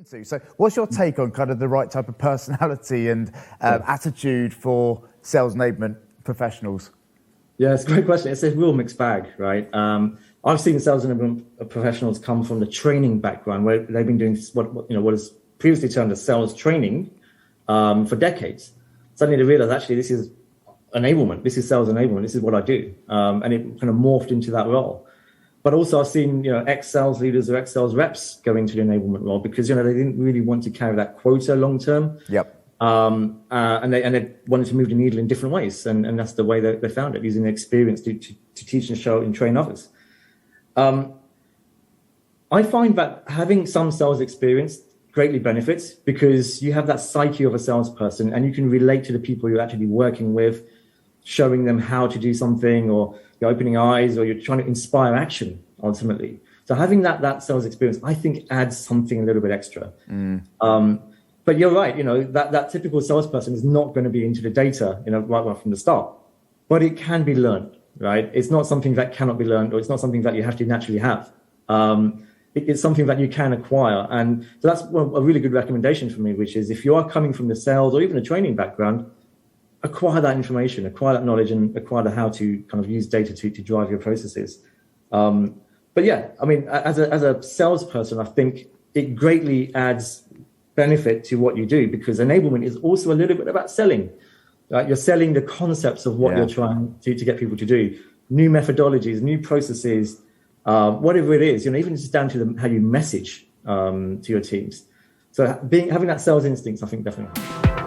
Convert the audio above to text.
So what's your take on kind of the right type of personality and attitude for sales enablement professionals? Yeah, it's a great question. It's a real mixed bag, right? I've seen sales enablement professionals come from the training background where they've been doing what is previously termed as sales training for decades. Suddenly they realize, actually, this is enablement. This is sales enablement. This is what I do. And it kind of morphed into that role. But also I've seen, ex-sales leaders or ex-sales reps go into the enablement role because, they didn't really want to carry that quota long term. Yep. And they wanted to move the needle in different ways. And that's the way they found it, using their experience to teach and show and train others. I find that having some sales experience greatly benefits because you have that psyche of a salesperson and you can relate to the people you're actually working with, showing them how to do something, or you're opening eyes, or you're trying to inspire action ultimately. So having that sales experience, I think, adds something a little bit extra. But you're right, that typical salesperson is not going to be into the data, right from the start. But it can be learned, right? It's not something that cannot be learned, or it's not something that you have to naturally have. It's something that you can acquire. And so that's a really good recommendation for me, which is if you are coming from the sales or even a training background, acquire that information, acquire that knowledge, and acquire the how to kind of use data to drive your processes. But yeah, I mean, as a salesperson, I think it greatly adds benefit to what you do because enablement is also a little bit about selling. Right? You're selling the concepts of what you're trying to get people to do, new methodologies, new processes, whatever it is, even just down to how you message to your teams. So having that sales instincts, I think definitely.